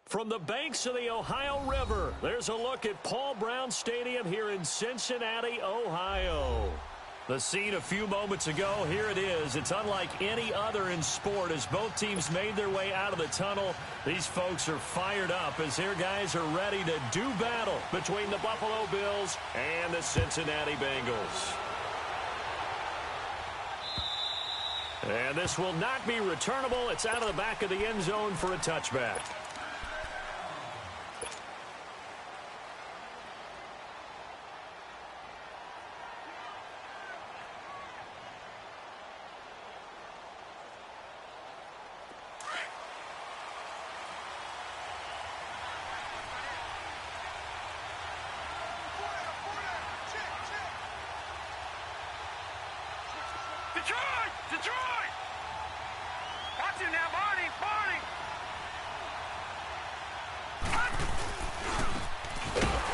From the banks of the Ohio River, there's a look at Paul Brown Stadium here in Cincinnati, Ohio. The scene a few moments ago, here it is. It's unlike any other in sport as both teams made their way out of the tunnel. These folks are fired up as their guys are ready to do battle between the Buffalo Bills and the Cincinnati Bengals. And this will not be returnable. It's out of the back of the end zone for a touchback. Detroit! Watch it now, Barney!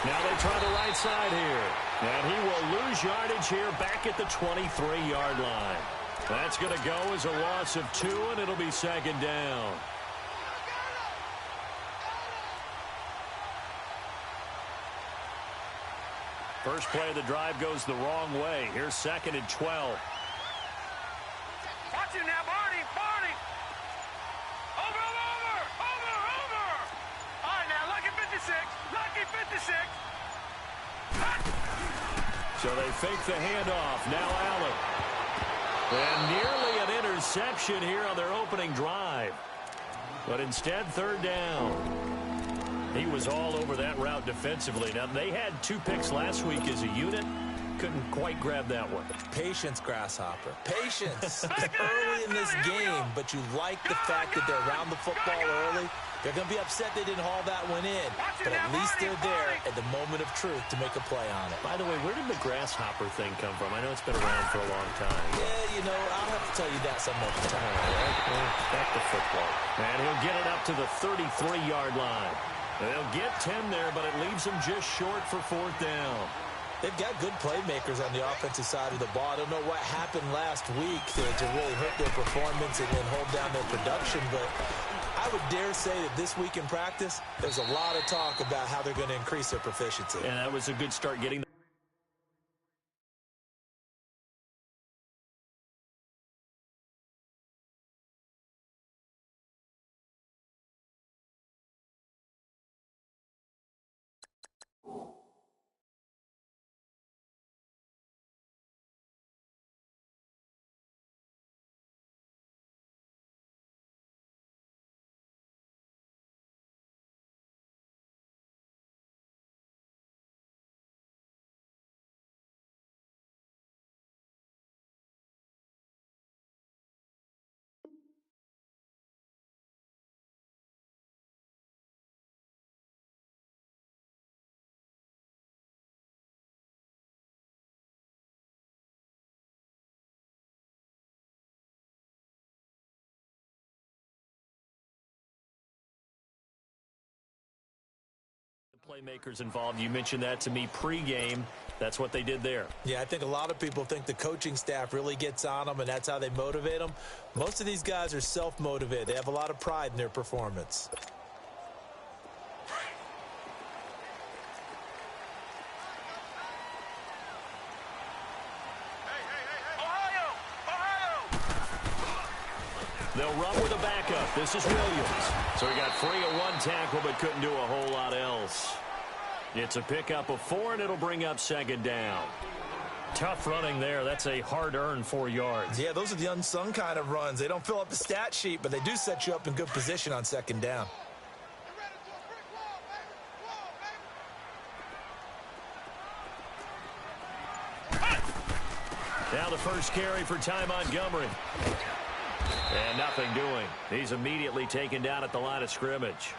Now they try the right side here. And he will lose yardage here back at the 23-yard line. That's going to go as a loss of 2, and it'll be second down. First play of the drive goes the wrong way. Here's 2nd and 12. Watch it now, Barney! Over! All right, now, lucky 56! So they fake the handoff. Now Allen. And nearly an interception here on their opening drive. But instead, 3rd down. He was all over that route defensively. Now, they had 2 picks last week as a unit. Couldn't quite grab that one. Patience, Grasshopper. Patience. It's early in this game, but you like the fact that they're around the football early. They're going to be upset they didn't haul that one in, but at least they're there at the moment of truth to make a play on it. By the way, where did the Grasshopper thing come from? I know it's been around for a long time. Yeah, you know, I'll have to tell you that some other time. Well, back to football. And he'll get it up to the 33-yard line. They'll get 10 there, but it leaves them just short for 4th down. They've got good playmakers on the offensive side of the ball. I don't know what happened last week to really hurt their performance and hold down their production, but I would dare say that this week in practice, there's a lot of talk about how they're going to increase their proficiency. And that was a good start getting playmakers involved. You mentioned that to me pregame. That's what they did there. Yeah, I think a lot of people think the coaching staff really gets on them, and that's how they motivate them. Most of these guys are self-motivated. They have a lot of pride in their performance. They'll run with a backup. This is Williams. So he got free of 1 tackle but couldn't do a whole lot else. It's a pickup of 4, and it'll bring up 2nd down. Tough running there. That's a hard-earned 4 yards. Yeah, those are the unsung kind of runs. They don't fill up the stat sheet, but they do set you up in good position on 2nd down. Now the first carry for Ty Montgomery. And nothing doing. He's immediately taken down at the line of scrimmage.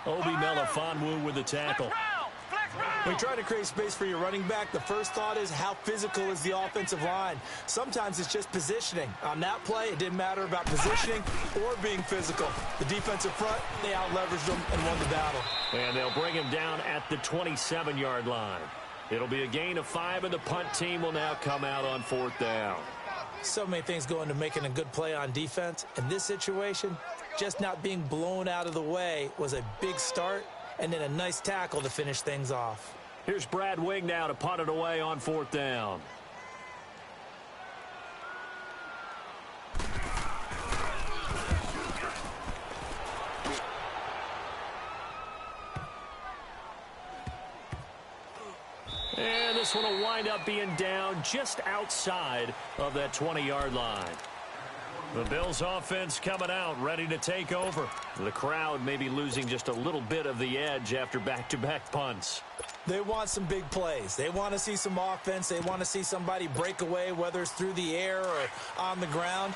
Obi Melifonwu with the tackle. When you try to create space for your running back, the first thought is how physical is the offensive line. Sometimes it's just positioning. On that play, it didn't matter about positioning or being physical. The defensive front, they out-leveraged them and won the battle. And they'll bring him down at the 27-yard line. It'll be a gain of 5, and the punt team will now come out on 4th down. So many things go into making a good play on defense. In this situation, just not being blown out of the way was a big start, and then a nice tackle to finish things off. Here's Brad Wing now to punt it away on 4th down. And this one will wind up being down just outside of that 20-yard line. The Bills offense coming out, ready to take over. The crowd may be losing just a little bit of the edge after back-to-back punts. They want some big plays. They want to see some offense. They want to see somebody break away, whether it's through the air or on the ground.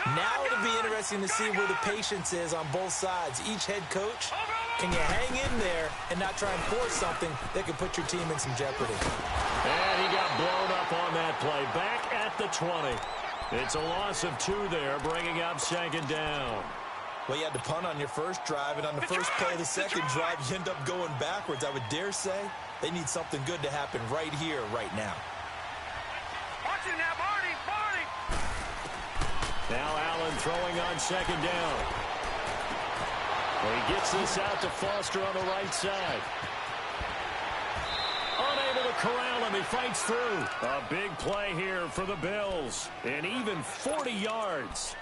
Now it'll be interesting to see where the patience is on both sides. Each head coach, can you hang in there and not try and force something that could put your team in some jeopardy? And he got blown up on that play. Back at the 20. It's a loss of 2 there, bringing up 2nd down. Well, you had to punt on your first drive, and on the first play of the second drive, you end up going backwards. I would dare say they need something good to happen right here, right now. Watch it now, Barney. Now Allen throwing on 2nd down. Well, he gets this out to Foster on the right side. Unable to corral him. He fights through. A big play here for the Bills. And even 40 yards.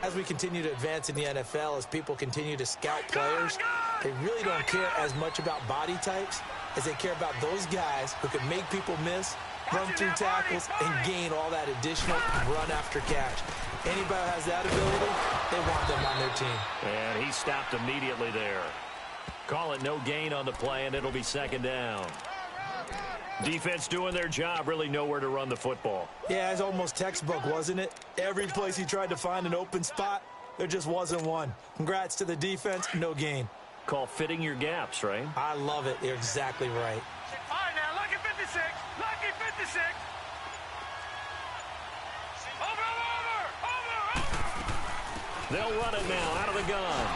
As we continue to advance in the NFL, as people continue to scout players, they really don't care as much about body types as they care about those guys who can make people miss, run through tackles, and gain all that additional run after catch. Anybody who has that ability, they want them on their team. And he stopped immediately there. Call it no gain on the play, and it'll be 2nd down. Defense doing their job, really nowhere to run the football. Yeah, it's almost textbook, wasn't it? Every place he tried to find an open spot, there just wasn't one. Congrats to the defense, no gain. Call fitting your gaps, right? I love it. You're exactly right. All right, now, lucky 56. Lucky 56. Over. They'll run it now out of the gun.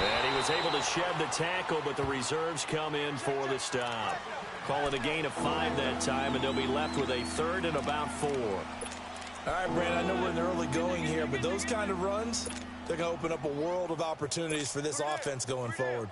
And he was able to shed the tackle, but the reserves come in for the stop. Call it a gain of 5 that time, and they'll be left with a 3rd and about 4. All right, Brandon, I know we're in the early going here, but those kind of runs, they're going to open up a world of opportunities for this offense going forward.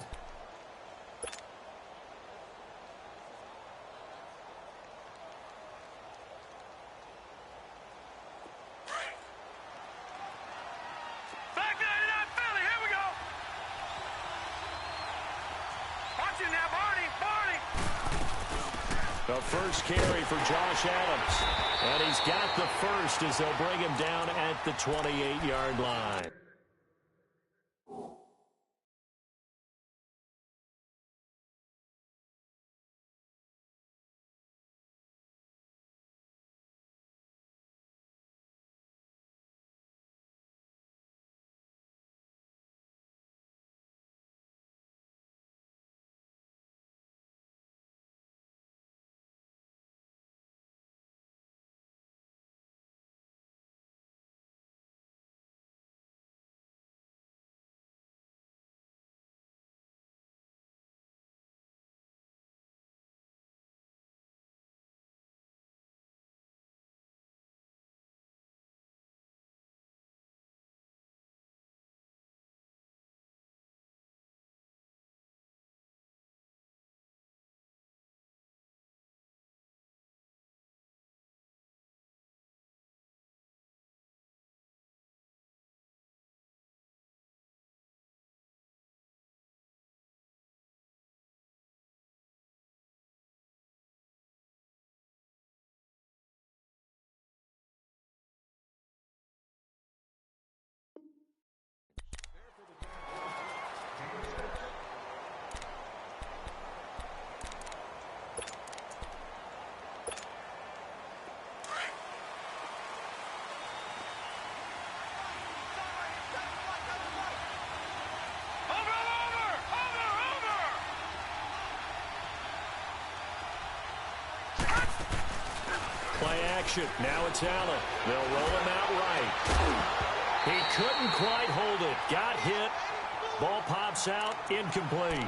The first carry for Josh Adams. And he's got the first as they'll bring him down at the 28-yard line. Play action. Now it's Allen. They'll roll him out right. He couldn't quite hold it. Got hit. Ball pops out. Incomplete.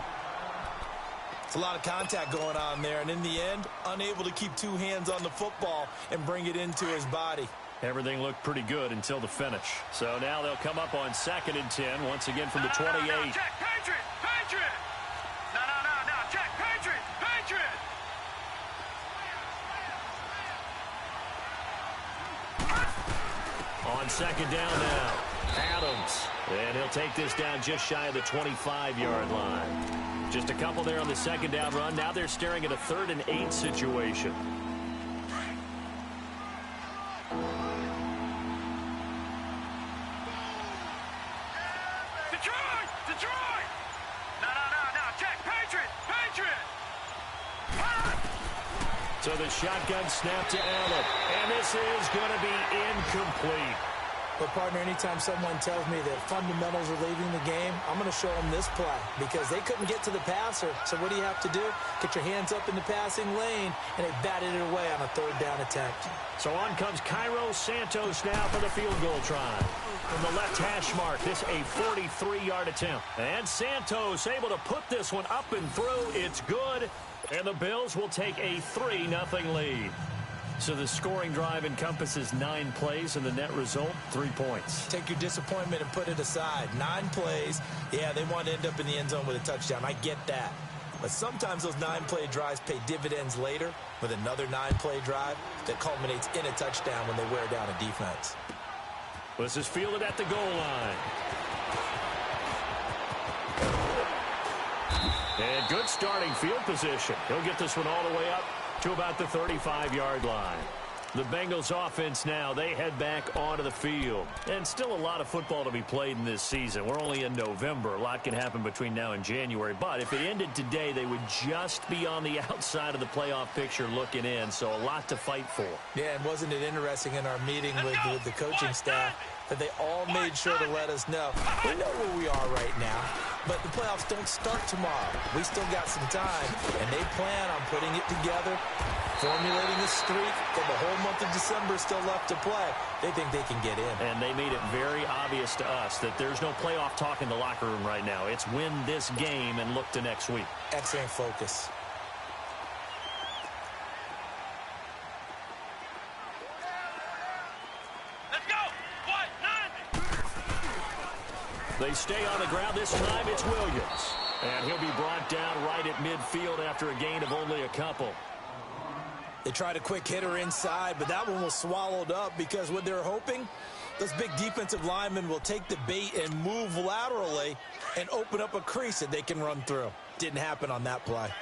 It's a lot of contact going on there, and in the end, unable to keep 2 hands on the football and bring it into his body. Everything looked pretty good until the finish. So now they'll come up on 2nd and 10, once again from the 28. No, check, Patriot, Patriot. No, check, Patriot, Patriot. On 2nd down now, Adams. And he'll take this down just shy of the 25-yard line. Just a couple there on the 2nd down run. Now they're staring at a 3rd and 8 situation. Detroit. No, check, Patriot, Patriot. So the shotgun snap to Allen. And this is going to be incomplete. But, partner, anytime someone tells me that fundamentals are leaving the game, I'm going to show them this play because they couldn't get to the passer. So what do you have to do? Get your hands up in the passing lane, and they batted it away on a 3rd down attempt. So on comes Cairo Santos now for the field goal try. From the left hash mark, this a 43-yard attempt. And Santos able to put this one up and through. It's good. And the Bills will take a 3-0 lead. So the scoring drive encompasses 9 plays, and the net result, 3 points. Take your disappointment and put it aside. 9 plays. Yeah, they want to end up in the end zone with a touchdown. I get that. But sometimes those 9-play drives pay dividends later with another 9-play drive that culminates in a touchdown when they wear down a defense. This is fielded at the goal line. And good starting field position. He'll get this one all the way up to about the 35-yard line. The Bengals offense now, they head back onto the field. And still a lot of football to be played in this season. We're only in November. A lot can happen between now and January. But if it ended today, they would just be on the outside of the playoff picture looking in. So a lot to fight for. Yeah, and wasn't it interesting in our meeting with the coaching staff that they all made sure to let us know. We know where we are right now, but the playoffs don't start tomorrow. We still got some time, and they plan on putting it together, formulating a streak. Got the whole month of December still left to play. They think they can get in. And they made it very obvious to us that there's no playoff talk in the locker room right now. It's win this game and look to next week. Excellent focus. They stay on the ground. This time it's Williams. And he'll be brought down right at midfield after a gain of only a couple. They tried a quick hitter inside, but that one was swallowed up because what they're hoping, those big defensive linemen will take the bait and move laterally and open up a crease that they can run through. Didn't happen on that play.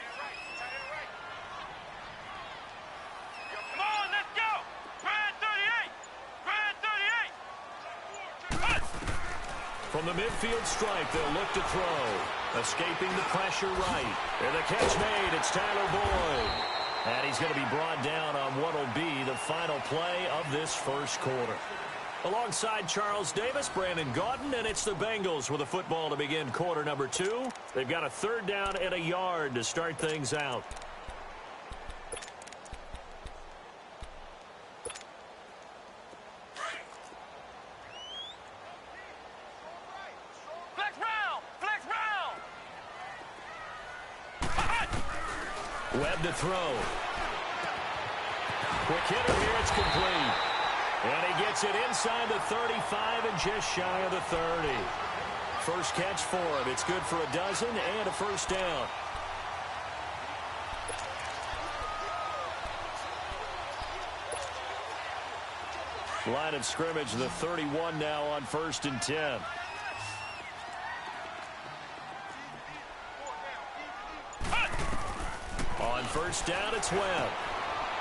Come on, let's go. Brand 38. From the midfield stripe, they'll look to throw. Escaping the pressure right. And the catch made. It's Tyler Boyd. And he's going to be brought down on what will be the final play of this first quarter. Alongside Charles Davis, Brandon Gaudin, and it's the Bengals with a football to begin quarter number 2. They've got a 3rd down and a yard to start things out. Webb to throw. Quick hitter here, it's complete. And he gets it inside the 35 and just shy of the 30. First catch for him. It's good for a dozen and a first down. Line of scrimmage, the 31 now on 1st and 10. On 1st down, it's Webb.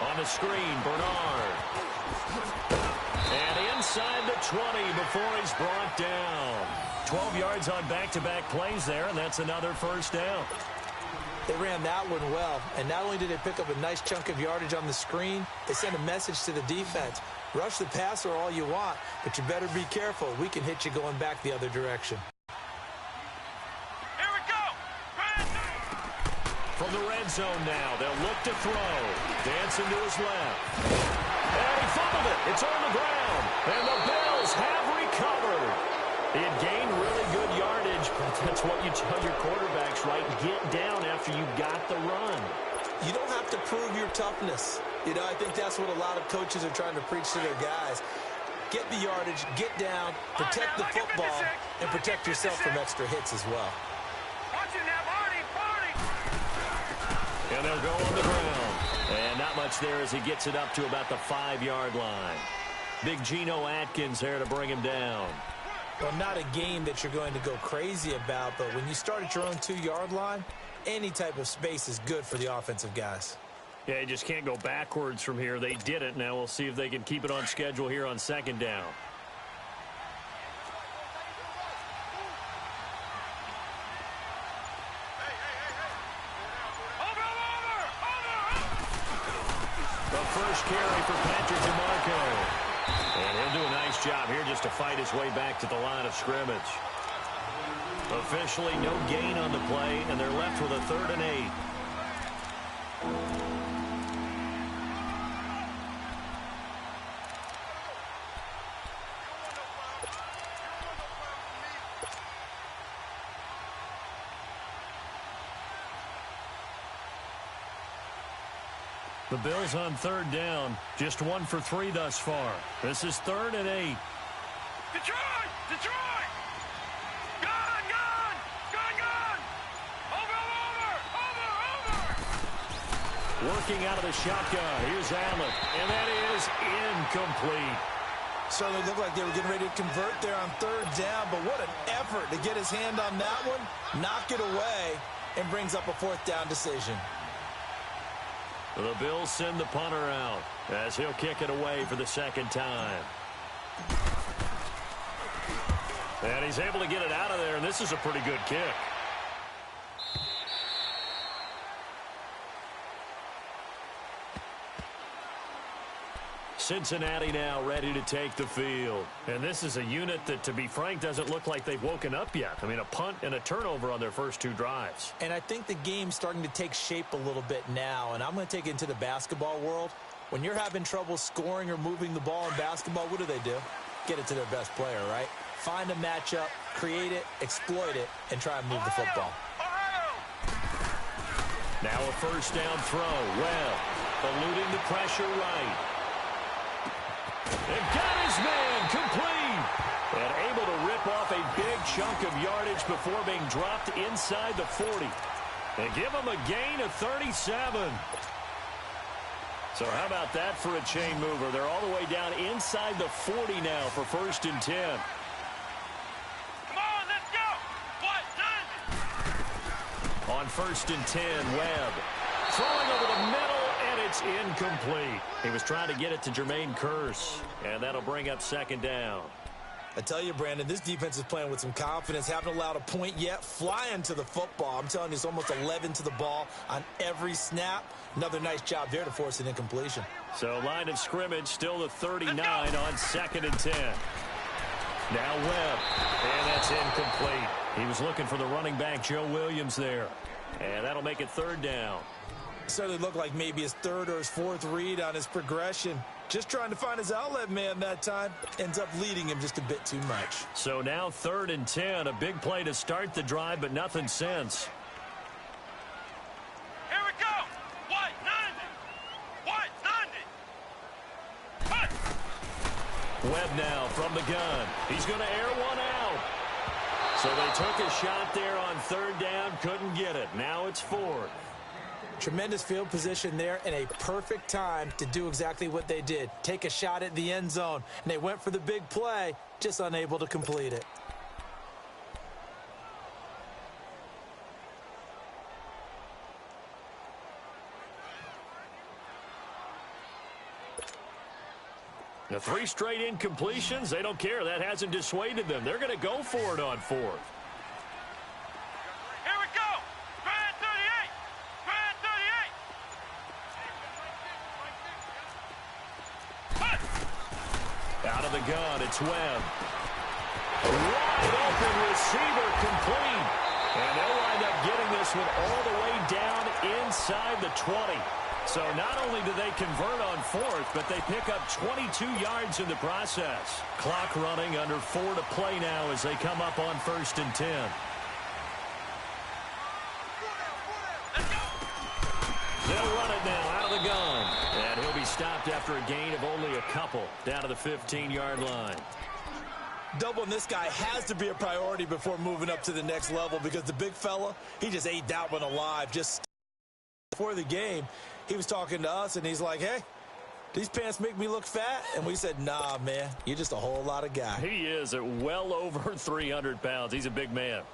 On the screen, Bernard. And inside the 20 before he's brought down. 12 yards on back-to-back plays there, and that's another first down. They ran that one well, and not only did they pick up a nice chunk of yardage on the screen, they sent a message to the defense. Rush the passer all you want, but you better be careful. We can hit you going back the other direction. Here we go. From the red zone now, they'll look to throw. Dancing to his left. And he fumbled it. It's on the ground. And the Bills have recovered. He had gained really good yardage, but that's what you tell your quarterbacks, right? Get down after you got the run. You don't have to prove your toughness. You know, I think that's what a lot of coaches are trying to preach to their guys. Get the yardage, get down, protect the football, and protect yourself from extra hits as well. And they'll go on the ground. And not much there as he gets it up to about the 5-yard line. Big Geno Atkins there to bring him down. Well, not a game that you're going to go crazy about, but when you start at your own 2-yard line, any type of space is good for the offensive guys. Yeah, you just can't go backwards from here. They did it. Now we'll see if they can keep it on schedule here on 2nd down. The first carry for Patrick DeMarco. And he'll do a nice job here just to fight his way back to the line of scrimmage. Officially no gain on the play, and they're left with a 3rd and 8. The Bills on 3rd down, just 1 for 3 thus far. This is 3rd and 8. Detroit! Detroit! Gun! Gun! Gun! Gun! Over! Working out of the shotgun. Here's Allen, and that is incomplete. Certainly looked like they were getting ready to convert there on 3rd down, but what an effort to get his hand on that one, knock it away, and brings up a 4th down decision. The Bills send the punter out as he'll kick it away for the 2nd time. And he's able to get it out of there, and this is a pretty good kick. Cincinnati now ready to take the field. And this is a unit that, to be frank, doesn't look like they've woken up yet. I mean, a punt and a turnover on their first 2 drives. And I think the game's starting to take shape a little bit now, and I'm going to take it into the basketball world. When you're having trouble scoring or moving the ball in basketball, what do? Get it to their best player, right? Find a matchup, create it, exploit it, and try and move the football. Now a 1st down throw. Webb eluding the pressure right. And got his man complete. And able to rip off a big chunk of yardage before being dropped inside the 40. And give him a gain of 37. So how about that for a chain mover? They're all the way down inside the 40 now for 1st and 10. Come on, let's go! What? On 1st and 10, Webb throwing over the middle. It's incomplete. He was trying to get it to Jermaine Kearse, and that'll bring up 2nd down. I tell you, Brandon, this defense is playing with some confidence. Haven't allowed a point yet. Flying to the football. I'm telling you, it's almost 11 to the ball on every snap. Another nice job there to force an incompletion. So line of scrimmage still the 39 on 2nd and 10. Now Webb, and that's incomplete. He was looking for the running back, Joe Williams, there. And that'll make it 3rd down. Certainly looked like maybe his 3rd or his 4th read on his progression. Just trying to find his outlet man that time. Ends up leading him just a bit too much. So now 3rd and 10. A big play to start the drive, but nothing since. Here we go! What? 90! What? 90! Webb now from the gun. He's going to air one out. So they took a shot there on 3rd down. Couldn't get it. Now it's 4th. Tremendous field position there and a perfect time to do exactly what they did. Take a shot at the end zone. And they went for the big play, just unable to complete it. The 3 straight incompletions, they don't care. That hasn't dissuaded them. They're going to go for it on 4th. Out of the gun, it's Webb. Wide open receiver complete. And they'll wind up getting this one all the way down inside the 20. So not only do they convert on 4th, but they pick up 22 yards in the process. Clock running, under 4 to play now as they come up on 1st and 10. They'll run it now out of the gun. And he'll be stopped after a gain of only a couple, down to the 15-yard line. Doubling this guy has to be a priority before moving up to the next level, because the big fella, he just ate that one alive. Just before the game, he was talking to us, and he's like, hey, these pants make me look fat? And we said, nah, man, you're just a whole lot of guy. He is at well over 300 pounds. He's a big man.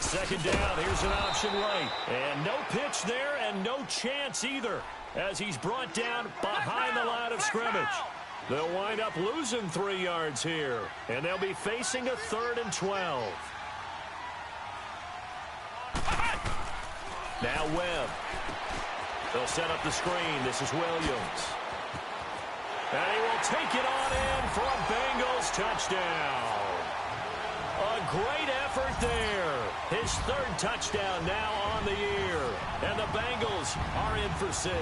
Second down, here's an option right. And no pitch there and no chance either, as he's brought down behind the line of scrimmage. They'll wind up losing 3 yards here, and they'll be facing a 3rd and 12. Now Webb. They'll set up the screen. This is Williams. And he will take it on in for a Bengals touchdown. A great effort there. His 3rd touchdown now on the year. And the Bengals are in for 6.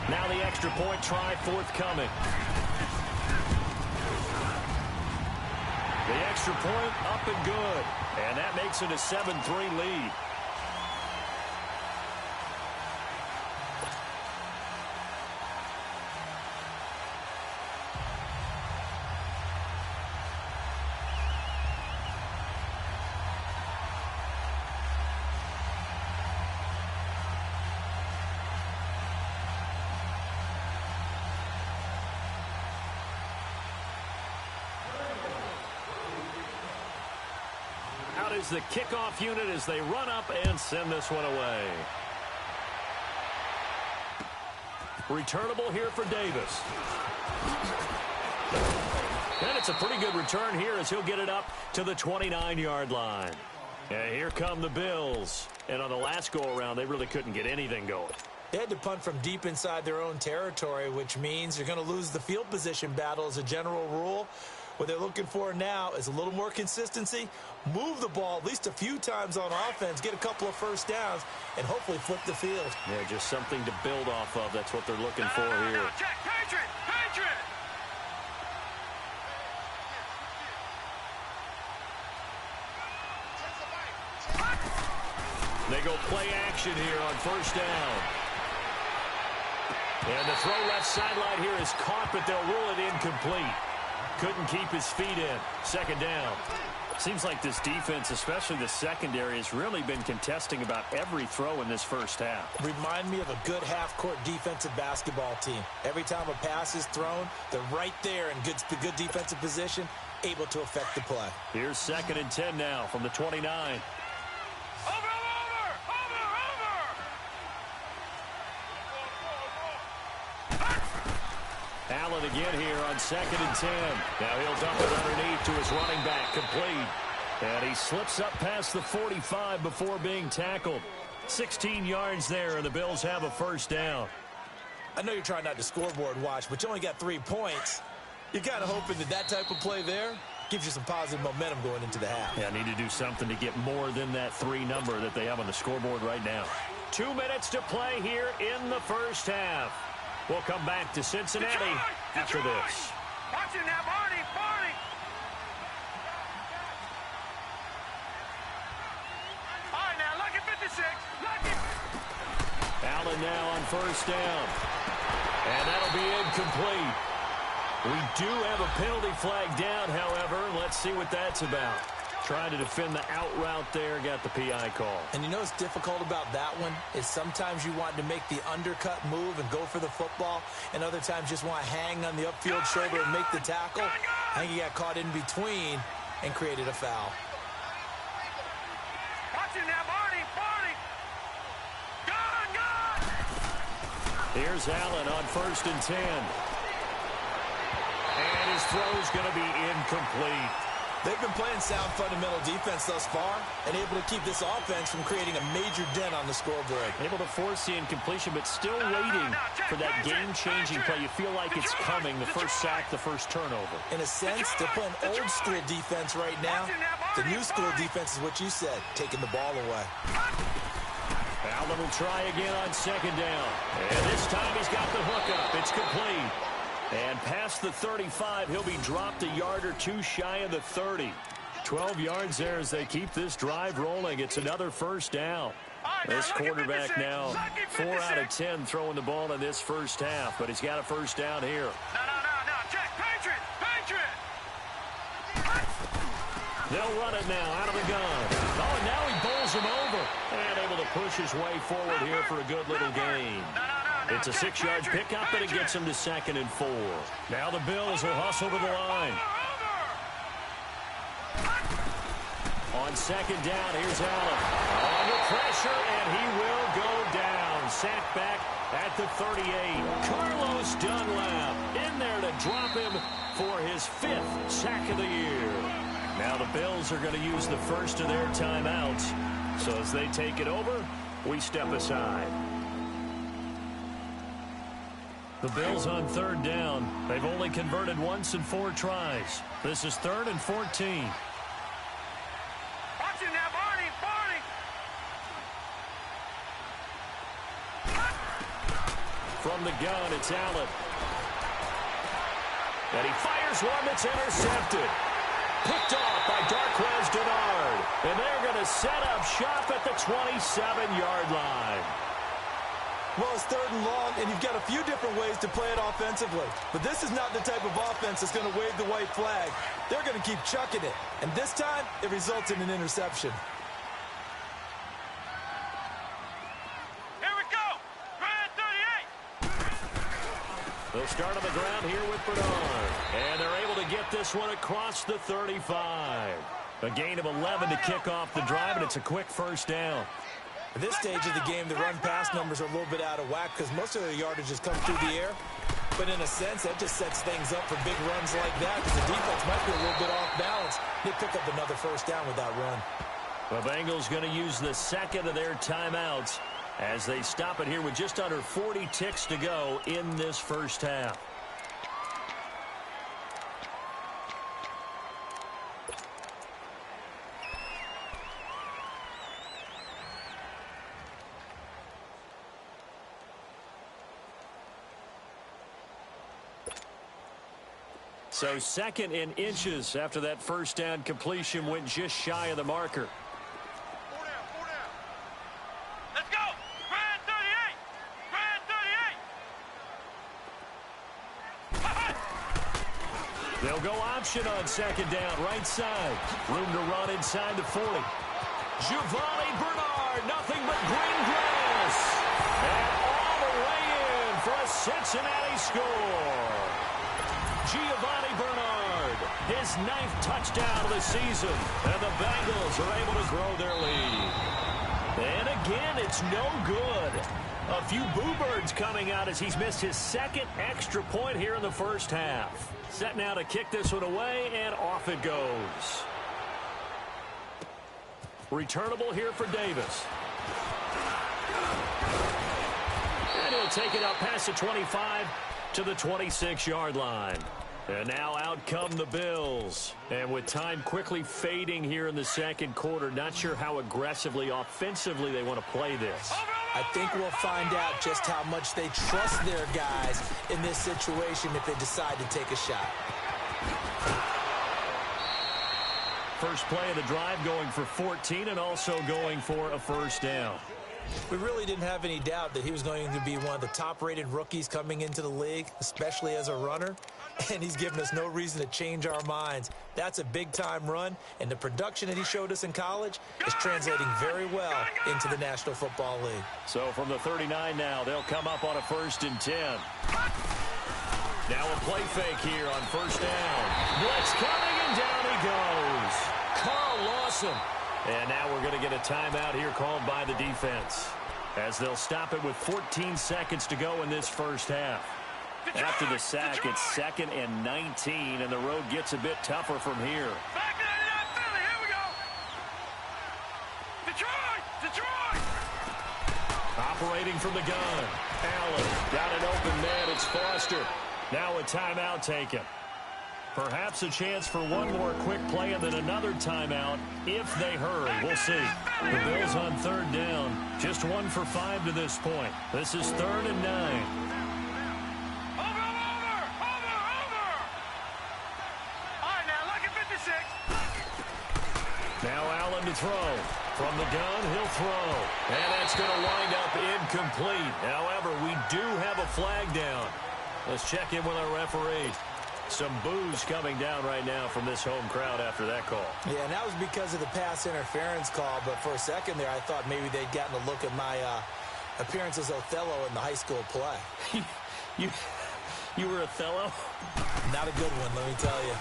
Now the extra point try forthcoming. The extra point up and good. And that makes it a 7-3 lead. Out is the kickoff unit as they run up and send this one away. Returnable here for Davis. And it's a pretty good return here as he'll get it up to the 29-yard line. And here come the Bills. And on the last go-around, they really couldn't get anything going. They had to punt from deep inside their own territory, which means you're going to lose the field position battle as a general rule. What they're looking for now is a little more consistency, move the ball at least a few times on offense, get a couple of first downs, and hopefully flip the field. Yeah, just something to build off of. That's what they're looking for here. Check, Patriot! Patriot! They go play action here on first down. And the throw left sideline here is caught, but they'll rule it incomplete. Couldn't keep his feet in. Second down. Seems like this defense, especially the secondary, has really been contesting about every throw in this first half. Remind me of a good half-court defensive basketball team. Every time a pass is thrown, they're right there in good defensive position, able to affect the play. Here's 2nd and 10 now from the 29. Over! Allen again here on 2nd and 10. Now he'll dump it underneath to his running back, complete. And he slips up past the 45 before being tackled. 16 yards there, and the Bills have a first down. I know you're trying not to scoreboard watch, but you only got 3 points. You're kind of hoping that type of play there gives you some positive momentum going into the half. Yeah, need to do something to get more than that 3 number that they have on the scoreboard right now. 2 minutes to play here in the first half. We'll come back to Cincinnati after this. Watch it now, Barney! All right, now, lucky 56. Lucky. Allen now on first down. And that'll be incomplete. We do have a penalty flag down, however. Let's see what that's about. Trying to defend the out route there, got the PI call. And you know what's difficult about that one is sometimes you want to make the undercut move and go for the football, and other times just want to hang on the upfield shoulder and make the tackle. I think he got caught in between and created a foul. Watch it now, Barney! Gun! Here's Allen on 1st and 10. And his throw's going to be incomplete. They've been playing sound fundamental defense thus far and able to keep this offense from creating a major dent on the scoreboard. Able to force the incompletion, but still waiting for that game-changing play. You feel like it's coming, the first sack, the first turnover. In a sense, they're playing old-school defense right now. The new-school defense is what you said, taking the ball away. Allen will try again on 2nd down. And this time he's got the hook up. It's complete. And past the 35, he'll be dropped a yard or two shy of the 30. 12 yards there as they keep this drive rolling. It's another first down. This quarterback now 4 out of 10 throwing the ball in this first half, but he's got a first down here. No. Check. Patriot. They'll run it now out of the gun. Oh, and now he bowls him over. And able to push his way forward here for a good little gain. It's a 6-yard pickup, and it gets him to 2nd and 4. Now the Bills will hustle to the line. On 2nd down, here's Allen. Under pressure, and he will go down. Sacked back at the 38. Carlos Dunlap in there to drop him for his 5th sack of the year. Now the Bills are going to use the first of their timeouts. So as they take it over, we step aside. The Bills on 3rd down. They've only converted once in 4 tries. This is 3rd and 14. Watch him now, Barney. From the gun, it's Allen. And he fires one that's intercepted. Picked off by Darquez Dennard. And they're going to set up shop at the 27-yard line. Well, it's 3rd and long, and you've got a few different ways to play it offensively. But this is not the type of offense that's going to wave the white flag. They're going to keep chucking it. And this time, it results in an interception. Here we go. Grand 38. They'll start on the ground here with Bernard. And they're able to get this one across the 35. A gain of 11 to kick off the drive, and it's a quick first down. At this stage of the game, the run-pass numbers are a little bit out of whack because most of their yardage has come through the air. But in a sense, that just sets things up for big runs like that because the defense might be a little bit off balance. They pick up another first down with that run. The Bengals going to use the second of their timeouts as they stop it here with just under 40 ticks to go in this first half. So 2nd in inches after that first down completion went just shy of the marker. 4 down. Let's go. Grand 38. They'll go option on 2nd down, right side. Room to run inside the 40. Giovanni Bernard, nothing but green grass. And all the way in for a Cincinnati score. Giovanni Bernard, his 9th touchdown of the season, and the Bengals are able to grow their lead. And again, it's no good. A few boo birds coming out as he's missed his 2nd extra point here in the first half. Set now to kick this one away, and off it goes. Returnable here for Davis. And he'll take it up past the 25 to the 26-yard line. And now out come the Bills. And with time quickly fading here in the 2nd quarter, not sure how aggressively, offensively they want to play this. I think we'll find out just how much they trust their guys in this situation if they decide to take a shot. First play of the drive going for 14 and also going for a first down. We really didn't have any doubt that he was going to be one of the top-rated rookies coming into the league, especially as a runner. And he's given us no reason to change our minds. That's a big-time run, and the production that he showed us in college is translating very well into the National Football League. So from the 39 now, they'll come up on a 1st and 10. Now a play fake here on first down. Blitz coming, and down he goes. Carl Lawson. And now we're going to get a timeout here called by the defense as they'll stop it with 14 seconds to go in this first half. After the sack, it's 2nd and 19, and the road gets a bit tougher from here. Back to Philly. Here we go. Detroit. Operating from the gun. Allen got an open man. It's Foster. Now a timeout taken. Perhaps a chance for one more quick play and then another timeout if they hurry. We'll see. The Bills on 3rd down. Just 1 for 5 to this point. This is 3rd and 9. Over. Now Allen to throw. From the gun, he'll throw. And that's going to wind up incomplete. However, we do have a flag down. Let's check in with our referee. Some boos coming down right now from this home crowd after that call. Yeah, and that was because of the pass interference call. But for a second there, I thought maybe they'd gotten a look at my appearance as Othello in the high school play. You were Othello? Not a good one, let me tell you.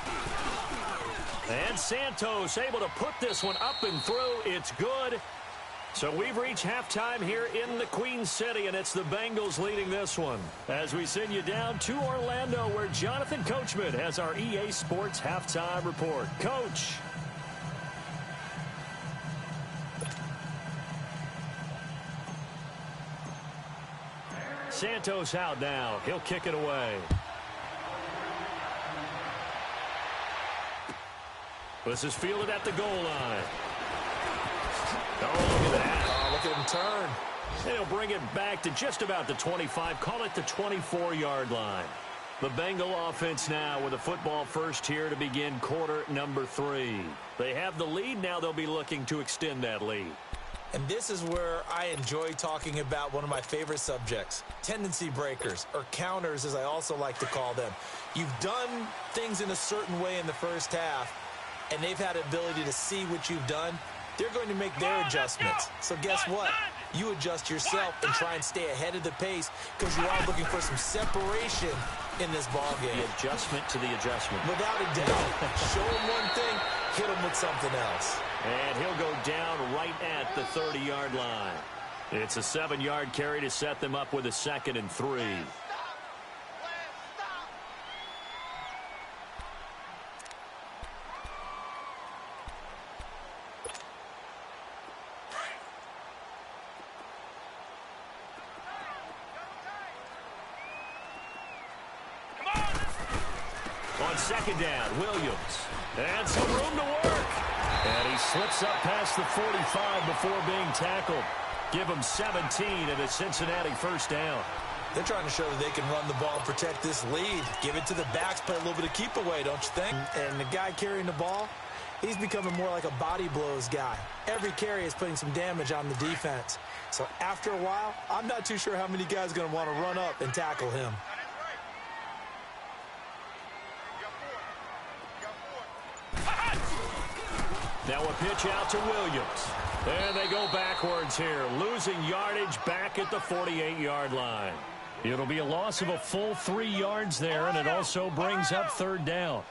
And Santos able to put this one up and through. It's good. So we've reached halftime here in the Queen City, and it's the Bengals leading this one. As we send you down to Orlando, where Jonathan Coachman has our EA Sports halftime report. Coach. Santos out now. He'll kick it away. This is fielded at the goal line. Oh, look at that. Oh, look at him turn. And he'll bring it back to just about the 25. Call it the 24-yard line. The Bengal offense now with a football first here to begin quarter number 3. They have the lead. Now they'll be looking to extend that lead. And this is where I enjoy talking about one of my favorite subjects, tendency breakers, or counters as I also like to call them. You've done things in a certain way in the first half, and they've had the ability to see what you've done. They're going to make their adjustments. So guess what? You adjust yourself and try and stay ahead of the pace because you are looking for some separation in this ballgame. The adjustment to the adjustment. Without a doubt. Show him one thing, hit him with something else. And he'll go down right at the 30-yard line. It's a 7-yard carry to set them up with a 2nd and 3. On 2nd down, Williams. And some room to work. And he slips up past the 45 before being tackled. Give him 17 and a Cincinnati first down. They're trying to show that they can run the ball and protect this lead. Give it to the backs, play a little bit of keep away, don't you think? And the guy carrying the ball, he's becoming more like a body blows guy. Every carry is putting some damage on the defense. So after a while, I'm not too sure how many guys are going to want to run up and tackle him. Now a pitch out to Williams. And they go backwards here, losing yardage back at the 48-yard line. It'll be a loss of a full 3 yards there, and it also brings up 3rd down.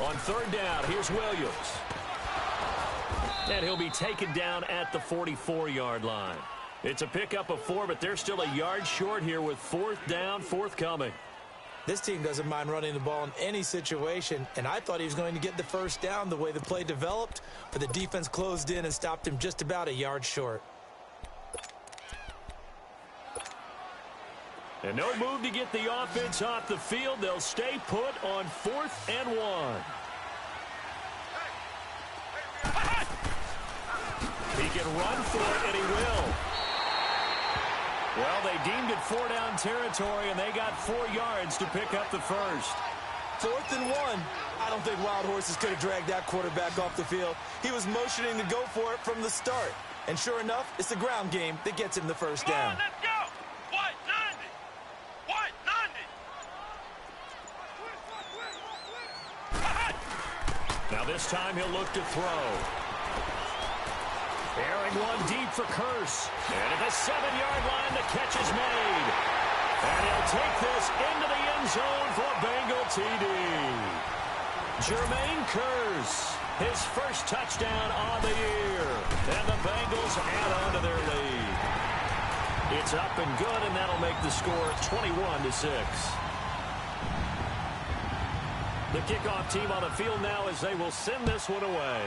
On 3rd down, here's Williams. And he'll be taken down at the 44-yard line. It's a pickup of 4, but they're still a yard short here with 4th down forthcoming. This team doesn't mind running the ball in any situation, and I thought he was going to get the first down the way the play developed, but the defense closed in and stopped him just about a yard short. And no move to get the offense off the field. They'll stay put on 4th and 1. He can run for it, and he will. Well, they deemed it 4-down territory, and they got 4 yards to pick up the first. 4th and 1. I don't think Wild Horses could have dragged that quarterback off the field. He was motioning to go for it from the start. And sure enough, it's the ground game that gets him the first down. Let's go! White 90! Now this time he'll look to throw. Airing one deep for Curse. And at the 7-yard line, the catch is made. And he'll take this into the end zone for a Bengal TD. Jermaine Curse, his first touchdown on the year. And the Bengals add on to their lead. It's up and good, and that'll make the score 21-6. The kickoff team on the field now as they will send this one away.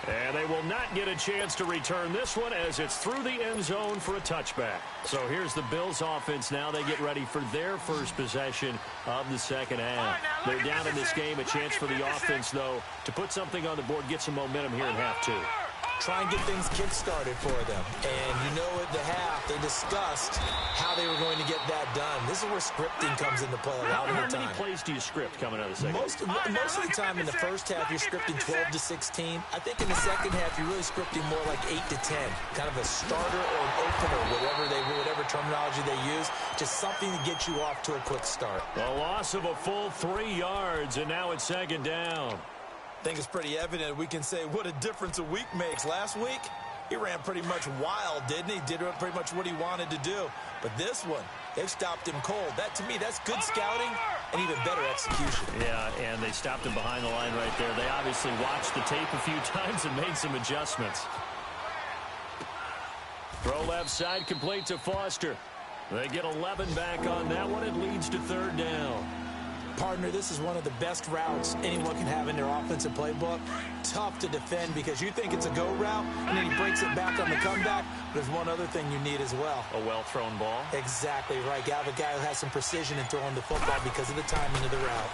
And they will not get a chance to return this one as it's through the end zone for a touchback. So here's the Bills offense now. They get ready for their first possession of the second half. They're down in this game. A chance for the offense, though, to put something on the board, get some momentum here in half 2. try and get things kick-started for them. And you know at the half, they discussed how they were going to get that done. This is where scripting comes into play a lot of the time. How many plays do you script coming out of the second? Most of the time in the first half, you're scripting 12 to 16. I think in the second half, you're really scripting more like 8 to 10. Kind of a starter or an opener, whatever terminology they use. Just something to get you off to a quick start. A loss of a full 3 yards, and now it's second down. I think it's pretty evident we can say what a difference a week makes. Last week, he ran pretty much wild, didn't he? Did pretty much what he wanted to do. But this one, they've stopped him cold. That, to me, that's good scouting and even better execution. Yeah, and they stopped him behind the line right there. They obviously watched the tape a few times and made some adjustments. Throw left side, complete to Foster. They get 11 back on that one. It leads to third down. Partner, this is one of the best routes anyone can have in their offensive playbook. Tough to defend because you think it's a go route, and then he breaks it back on the comeback. But there's one other thing you need as well. A well-thrown ball. Exactly right. You have a guy who has some precision in throwing the football because of the timing of the route.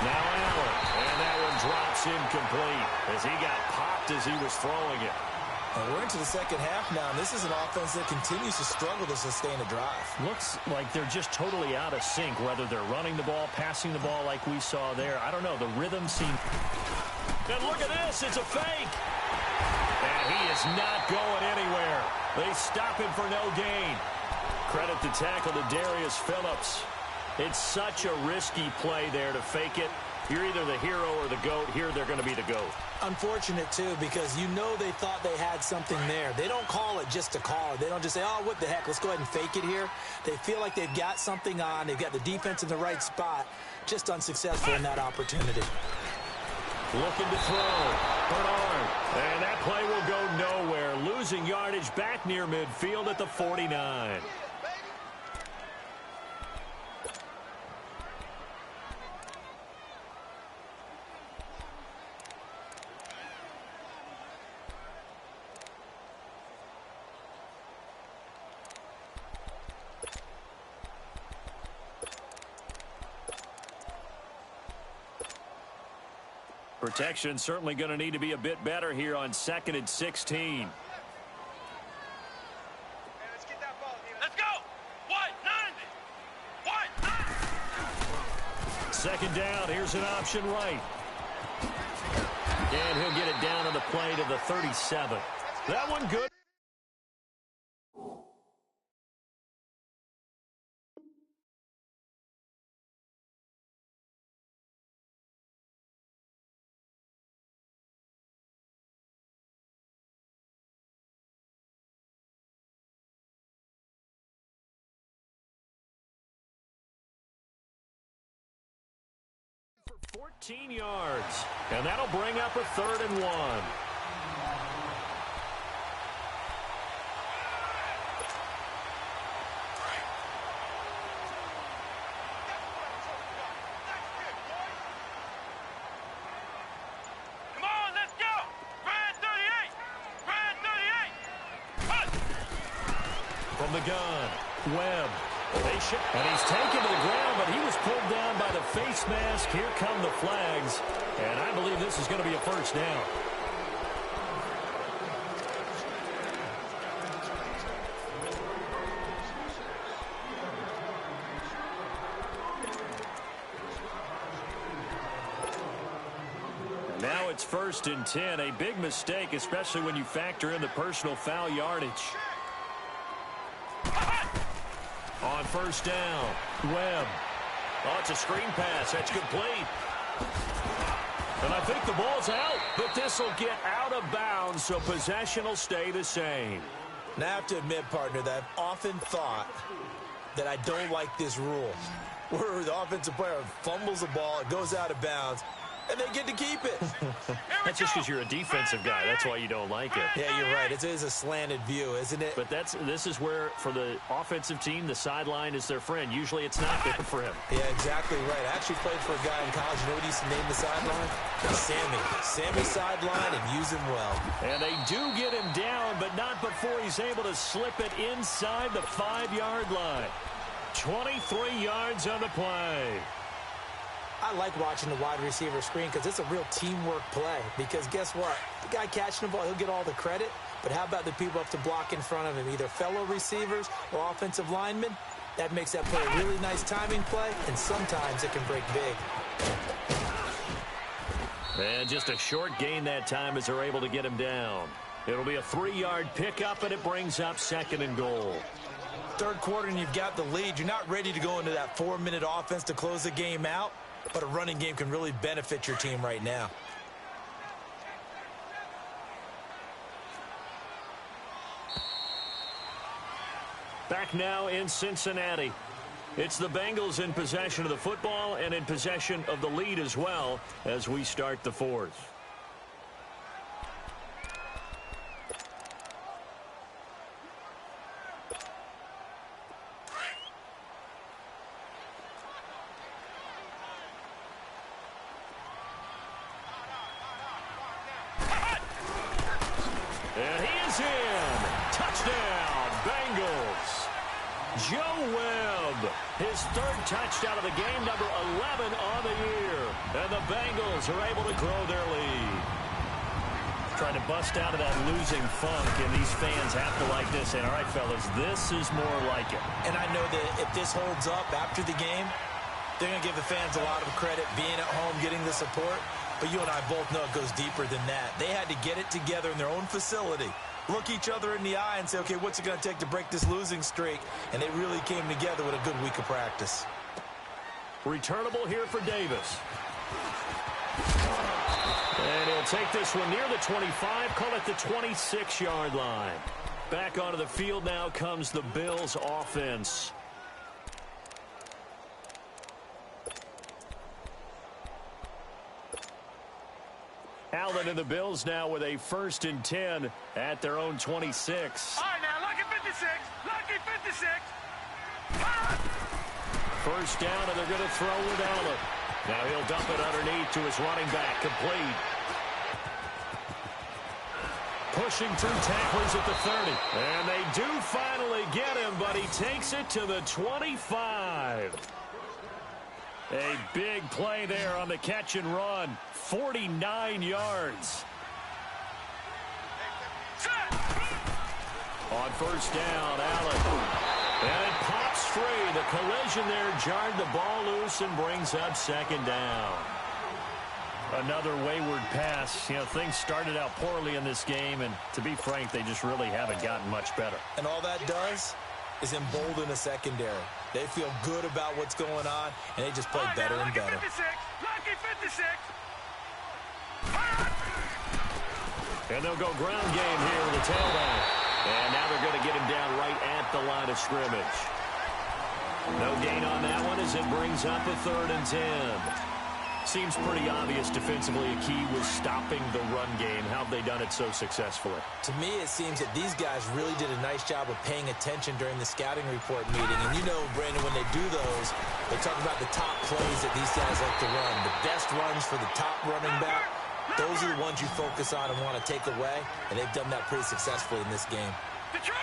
Now Allen, and that one drops incomplete as he got popped as he was throwing it. And we're into the second half now, and this is an offense that continues to struggle to sustain a drive. Looks like they're just totally out of sync, whether they're running the ball, passing the ball like we saw there. I don't know. The rhythm seems... And look at this. It's a fake. And he is not going anywhere. They stop him for no gain. Credit the tackle to Darius Phillips. It's such a risky play there to fake it. You're either the hero or the GOAT. Here they're going to be the GOAT. Unfortunate, too, because you know they thought they had something there. They don't call it just to call it. They don't just say, oh, what the heck, let's go ahead and fake it here. They feel like they've got something on. They've got the defense in the right spot. Just unsuccessful in that opportunity. Looking to throw. Bernard. And that play will go nowhere. Losing yardage back near midfield at the 49. Protection certainly going to need to be a bit better here on 2nd and 16. Let's go! 190! Second down. Here's an option right. And he'll get it down on the play to the 37. That one good. For 14 yards. And that'll bring up a 3rd and 1. Come on, let's go! Brand 38! Brand 38! From the gun, Webb. And he's taken to the ground, but he was pulled down by the face mask. Here come the flags. And I believe this is going to be a first down. Now it's 1st and 10. A big mistake, especially when you factor in the personal foul yardage. On 1st down, Webb. Oh, it's a screen pass. That's complete. And I think the ball's out, but this will get out of bounds, so possession will stay the same. Now, I have to admit, partner, that I've often thought that I don't like this rule, where the offensive player fumbles the ball, it goes out of bounds, and they get to keep it. That's just because you're a defensive guy. That's why you don't like it. Yeah, you're right. It is a slanted view, isn't it? But this is where, for the offensive team, the sideline is their friend. Usually it's not there for him. Yeah, exactly right. I actually played for a guy in college. You know what he used to name the sideline? Sammy. Sammy sideline, and use him well. And they do get him down, but not before he's able to slip it inside the 5-yard line. 23 yards on the play. I like watching the wide receiver screen because it's a real teamwork play. Because guess what? The guy catching the ball, he'll get all the credit. But how about the people up to block in front of him, either fellow receivers or offensive linemen? That makes that play a really nice timing play, and sometimes it can break big. And just a short gain that time as they're able to get him down. It'll be a 3-yard pickup, and it brings up 2nd and goal. Third quarter, and you've got the lead. You're not ready to go into that 4-minute offense to close the game out, but a running game can really benefit your team right now. Back now in Cincinnati. It's the Bengals in possession of the football and in possession of the lead as well as we start the 4th. And he is in. Touchdown, Bengals. Joe Webb, his 3rd touchdown of the game, number 11 on the year. And the Bengals are able to grow their lead. Trying to bust out of that losing funk, and these fans have to like this. And all right, fellas, this is more like it. And I know that if this holds up after the game, they're going to give the fans a lot of credit, being at home, getting the support. But you and I both know it goes deeper than that. They had to get it together in their own facility, look each other in the eye and say, okay, what's it going to take to break this losing streak? And they really came together with a good week of practice. Returnable here for Davis. And he'll take this one near the 25, call it the 26-yard line. Back onto the field now comes the Bills offense. Allen and the Bills now with a 1st and 10 at their own 26. All right, now, lucky 56. Lucky 56. First down, and they're going to throw with Allen. Now he'll dump it underneath to his running back, complete. Pushing through tacklers at the 30. And they do finally get him, but he takes it to the 25. A big play there on the catch and run. 49 yards. On first down, Allen. And it pops free. The collision there jarred the ball loose and brings up 2nd down. Another wayward pass. You know, things started out poorly in this game, and to be frank, they just really haven't gotten much better. And all that does is embolden the secondary. They feel good about what's going on, and they just play better and better. Lucky 56. And they'll go ground game here with the tailback. And now they're going to get him down right at the line of scrimmage. No gain on that one as it brings up a 3rd and 10. Seems pretty obvious defensively a key was stopping the run game. How have they done it so successfully? To me, it seems that these guys really did a nice job of paying attention during the scouting report meeting. And you know, Brandon, when they do those, they talk about the top plays that these guys like to run. The best runs for the top running back, those are the ones you focus on and want to take away. And they've done that pretty successfully in this game.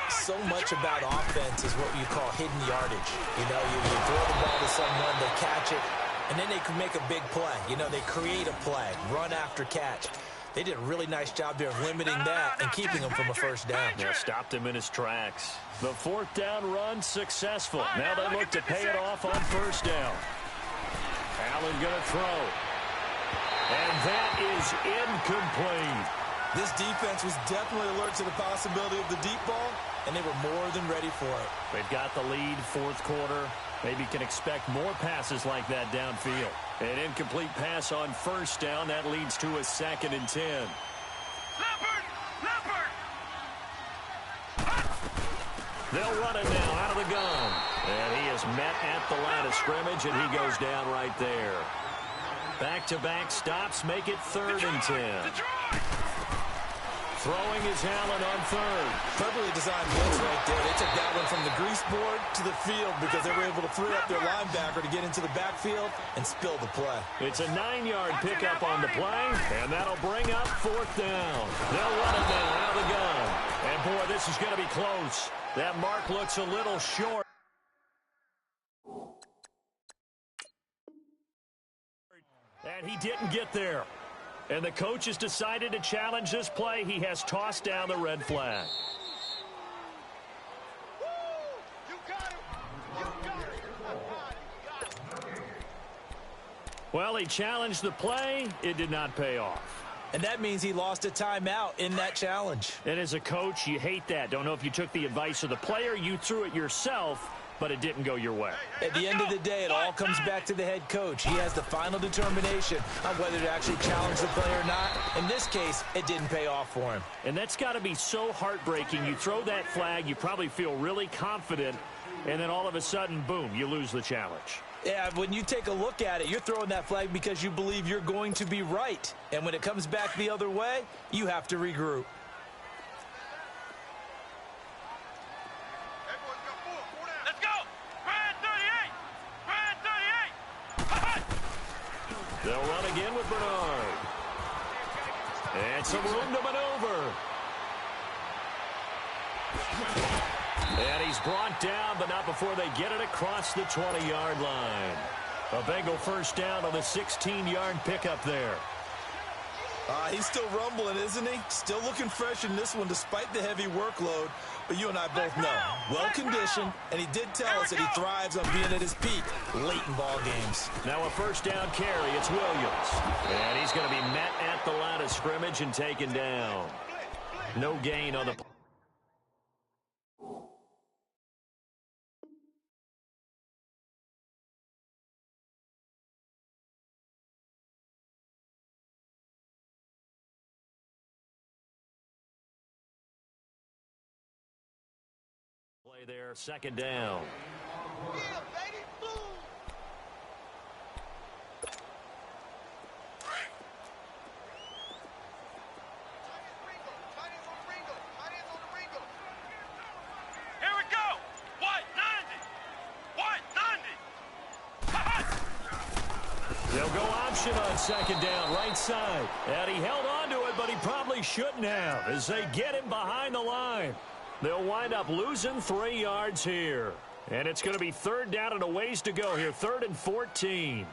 So much about offense is what you call hidden yardage. You know, you throw the ball to someone, they catch it, and then they can make a big play. You know, they create a play, run after catch. They did a really nice job there of limiting that and keeping him from a first down. Yeah, stopped him in his tracks. The 4th down run successful. Now they look to pay it off on first down. Allen going to throw. And that is incomplete. This defense was definitely alert to the possibility of the deep ball, and they were more than ready for it. They've got the lead, 4th quarter. Maybe can expect more passes like that downfield. An incomplete pass on first down. That leads to a 2nd and 10. Leopard! Leopard! They'll run it now out of the gun. And he is met at the line of scrimmage, and he goes down right there. Back-to-back stops make it 3rd and 10. Throwing is Allen on 3rd. Perfectly designed blitz right there. They took that one from the grease board to the field because they were able to free up their linebacker to get into the backfield and spill the play. It's a 9-yard pickup on the play, and that'll bring up 4th down. They'll run it now out of the gun. And, boy, this is going to be close. That mark looks a little short. And he didn't get there. And the coach has decided to challenge this play. He has tossed down the red flag. Well, he challenged the play. It did not pay off. And that means he lost a timeout in that challenge. And as a coach, you hate that. Don't know if you took the advice of the player, you threw it yourself, but it didn't go your way. At the end of the day, it all comes back to the head coach. He has the final determination on whether to actually challenge the play or not. In this case, it didn't pay off for him. And that's got to be so heartbreaking. You throw that flag, you probably feel really confident, and then all of a sudden, boom, you lose the challenge. Yeah, when you take a look at it, you're throwing that flag because you believe you're going to be right. And when it comes back the other way, you have to regroup. Let's go! Brad 38! Brad 38! They'll run again with Bernard. And some room to maneuver. And he's brought down, but not before they get it across the 20-yard line. A Bengal first down on the 16-yard pickup there. He's still rumbling, isn't he? Still looking fresh in this one despite the heavy workload. But you and I both know, well-conditioned, and he did tell us that he thrives on being at his peak late in ball games. Now a first down carry. It's Williams. And he's going to be met at the line of scrimmage and taken down. No gain on the play there, second down. Here we go! White 90! White 90! They'll go option on second down, right side. And he held on to it, but he probably shouldn't have as they get him behind the line. They'll wind up losing 3 yards here. And it's going to be third down and a ways to go here, 3rd and 14.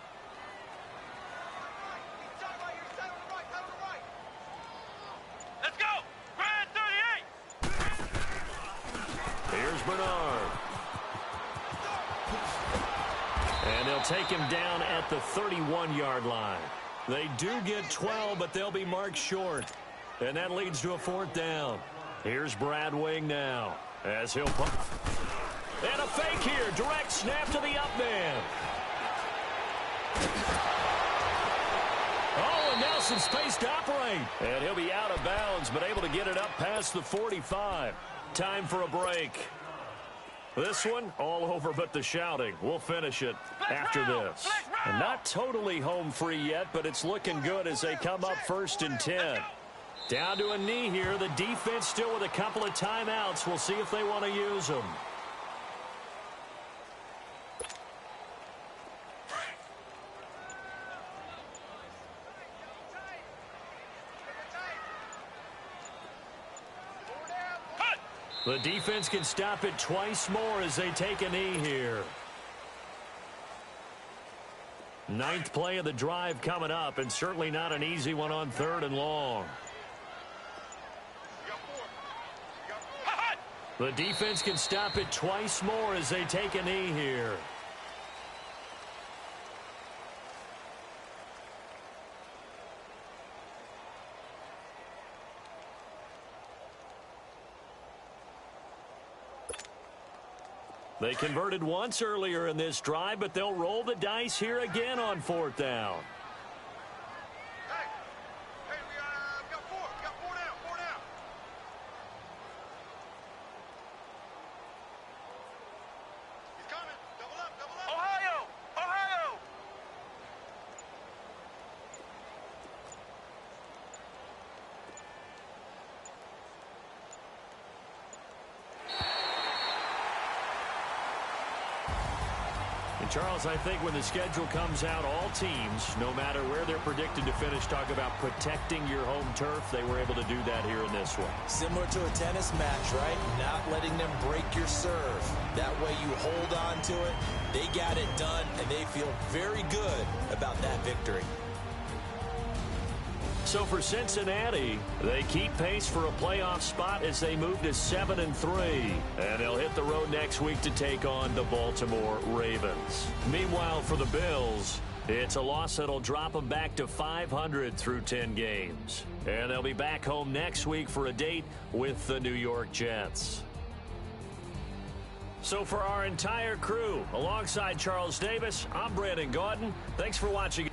Let's go! Brad 38! Here's Bernard. And they'll take him down at the 31-yard line. They do get 12, but they'll be marked short. And that leads to a 4th down. Here's Brad Wing now as he'll pump. And a fake here. Direct snap to the up man. Oh, and now some space to operate. And he'll be out of bounds, but able to get it up past the 45. Time for a break. This one, all over but the shouting. We'll finish it after this. And not totally home free yet, but it's looking good as they come up 1st and 10. Down to a knee here. The defense still with a couple of timeouts. We'll see if they want to use them. The defense can stop it twice more as they take a knee here. 9th play of the drive coming up, and certainly not an easy one on 3rd and long. The defense can stop it twice more as they take a knee here. They converted once earlier in this drive, but they'll roll the dice here again on 4th down. Hey, we got four. We got 4 down. 4 down. He's coming. Double up. Double up. Ohio! Ohio! And Charles, I think when the schedule comes out, all teams, no matter where they're predicted to finish, talk about protecting your home turf. They were able to do that here in this one. Similar to a tennis match, right? Not letting them break your serve. That way you hold on to it. They got it done, and they feel very good about that victory. So for Cincinnati, they keep pace for a playoff spot as they move to 7-3. And they'll hit the road next week to take on the Baltimore Ravens. Meanwhile, for the Bills, it's a loss that'll drop them back to 500 through 10 games. And they'll be back home next week for a date with the New York Jets. So for our entire crew, alongside Charles Davis, I'm Brandon Gaudin. Thanks for watching.